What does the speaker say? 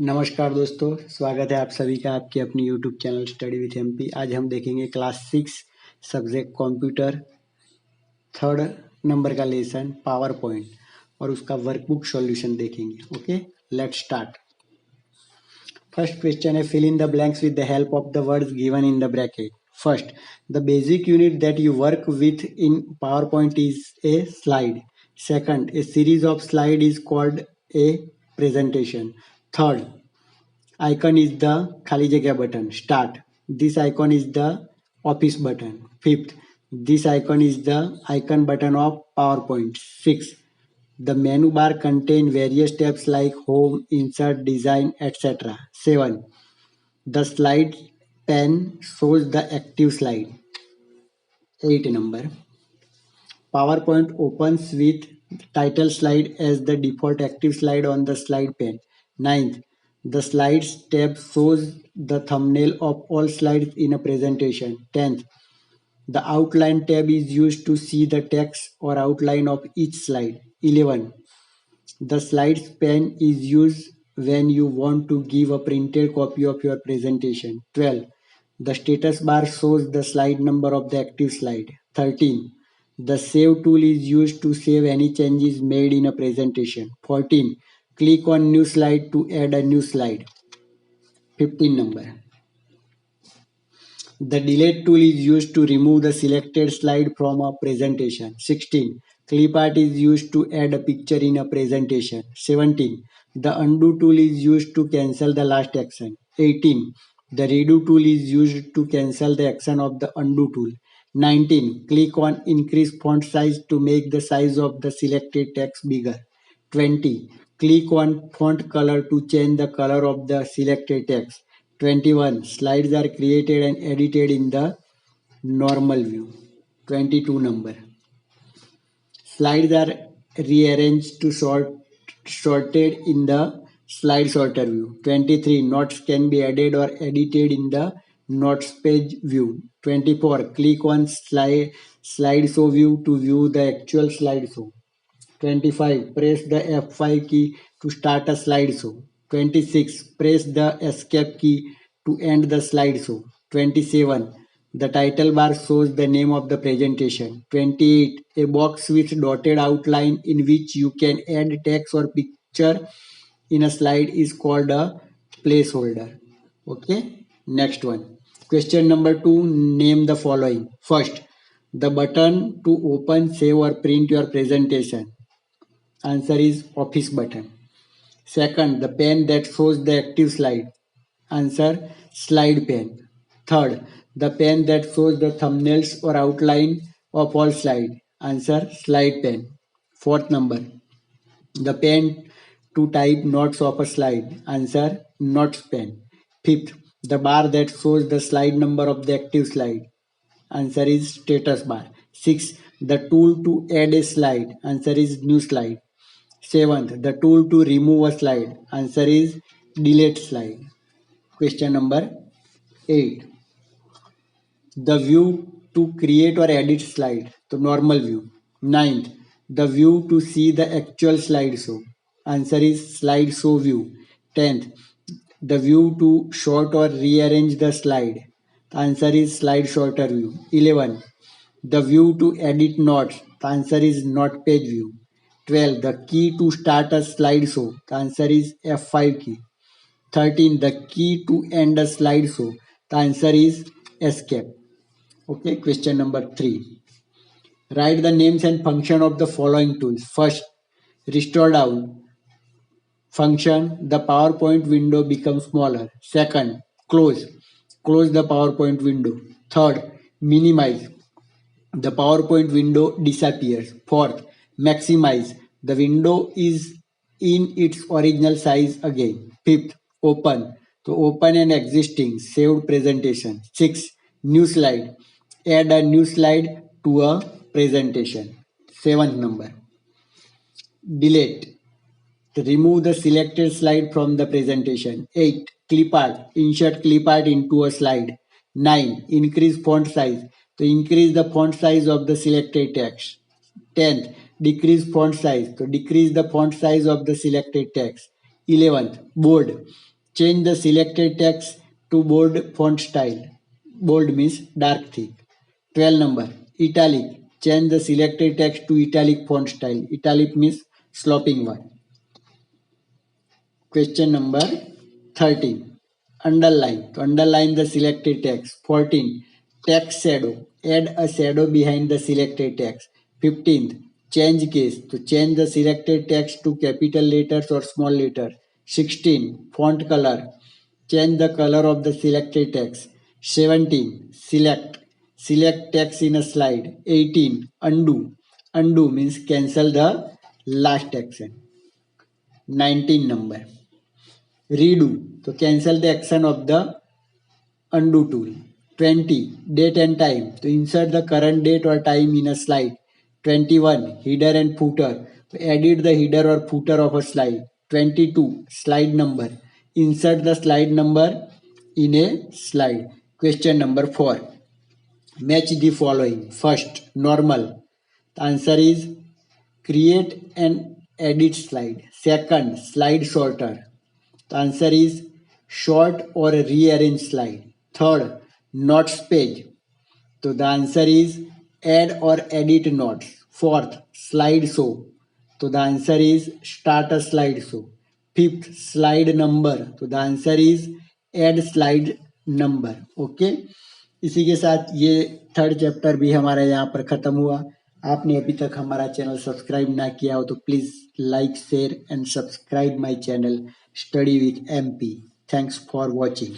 नमस्कार दोस्तों, स्वागत है आप सभी का आपके अपनी YouTube channel study with MP. आज हम देखेंगे class 6 subject computer 3rd number का लेसन पावर पॉइंट और उसका वर्कबुक सॉल्यूशन देखेंगे। Okay, let's start. First question है fill in the blanks with the help of the words given in the bracket. First, the basic unit that you work with in power point is a slide. Second, a series of slide is called a presentation. Third, icon is the खाली जगह button start. This icon is the office button. Fifth, this icon is the icon button of PowerPoint. Sixth, the menu bar contain various tabs like home, insert, design, etc. 7, the slide pane shows the active slide. 8 number, PowerPoint opens with title slide as the default active slide on the slide pane. 9th, the slides tab shows the thumbnail of all slides in a presentation. 10th, the outline tab is used to see the text or outline of each slide. 11, the slides pane is used when you want to give a printed copy of your presentation. 12, the status bar shows the slide number of the active slide. 13, the save tool is used to save any changes made in a presentation. 14, click on new slide to add a new slide. 15 number, the delete tool is used to remove the selected slide from a presentation. 16, clip art is used to add a picture in a presentation. 17, the undo tool is used to cancel the last action. 18, the redo tool is used to cancel the action of the undo tool. 19, click on increase font size to make the size of the selected text bigger. 20, click on font color to change the color of the selected text. 21, slides are created and edited in the normal view. 22 number, slides are rearranged to sorted in the slide sorter view. 23, notes can be added or edited in the notes page view. 24, click on slideshow view to view the actual slideshow. 25, press the F5 key to start a slideshow. 26, press the escape key to end the slideshow. 27, the title bar shows the name of the presentation. 28, a box with dotted outline in which you can add text or picture in a slide is called a placeholder. Okay, next one. Question number 2, name the following. First, the button to open, save or print your presentation. Answer is office button. Second, the pen that shows the active slide. Answer, slide pen. Third, the pen that shows the thumbnails or outline of all slide. Answer, slide pen. Fourth number, the pen to type notes of a slide. Answer, notes pen. Fifth, the bar that shows the slide number of the active slide. Answer is status bar. Sixth, the tool to add a slide. Answer is new slide. Seventh, the tool to remove a slide. Answer is delete slide. Question number 8. The view to create or edit slide. So normal view. 9th, the view to see the actual slideshow. Answer is slideshow view. 10th, the view to sort or rearrange the slide. The answer is slide sorter view. 11, the view to edit notes. The answer is note page view. 12, the key to start a slideshow. The answer is F5 key. 13, the key to end a slideshow. The answer is escape. Okay, question number 3. Write the names and function of the following tools. First, restore down function, the PowerPoint window becomes smaller. Second, close the PowerPoint window. Third, minimize, the PowerPoint window disappears. Fourth, maximize, the window is in its original size again. Fifth, open, to open an existing saved presentation. Sixth, new slide, add a new slide to a presentation. Seventh number, delete, to remove the selected slide from the presentation. 8, clip art, insert clip art into a slide. 9, increase font size, to increase the font size of the selected text. 10th, decrease font size, to decrease the font size of the selected text. 11th, bold, Change the selected text to bold font style. Bold means dark thick. 12 number. Italic. Change the selected text to italic font style. Italic means sloping one. Question number 13. Underline. To underline the selected text. 14. Text shadow. Add a shadow behind the selected text. 15th. Change case. To change the selected text to capital letters or small letters. 16. Font color. Change the color of the selected text. 17. Select. Select text in a slide. 18. Undo. Undo means cancel the last action. 19 number. Redo. So cancel the action of the undo tool. 20. Date and time. To insert the current date or time in a slide. 21. Header and footer. To edit the header or footer of a slide. 22. Slide number. Insert the slide number in a slide. Question number 4. Match the following. First, normal. The answer is create and edit slide. Second, slide sorter. The answer is short or rearrange slide. Third, notes page. So the answer is add or edit notes. Fourth, slideshow. So the answer is start a slideshow. Fifth, slide number. So the answer is add slide number. Okay, इसी के साथ ये third chapter भी हमारा यहाँ पर खत्म हुआ. आपने अभी तक हमारा चैनल सब्सक्राइब ना किया हो तो please like share and subscribe my channel study with MP. Thanks for watching.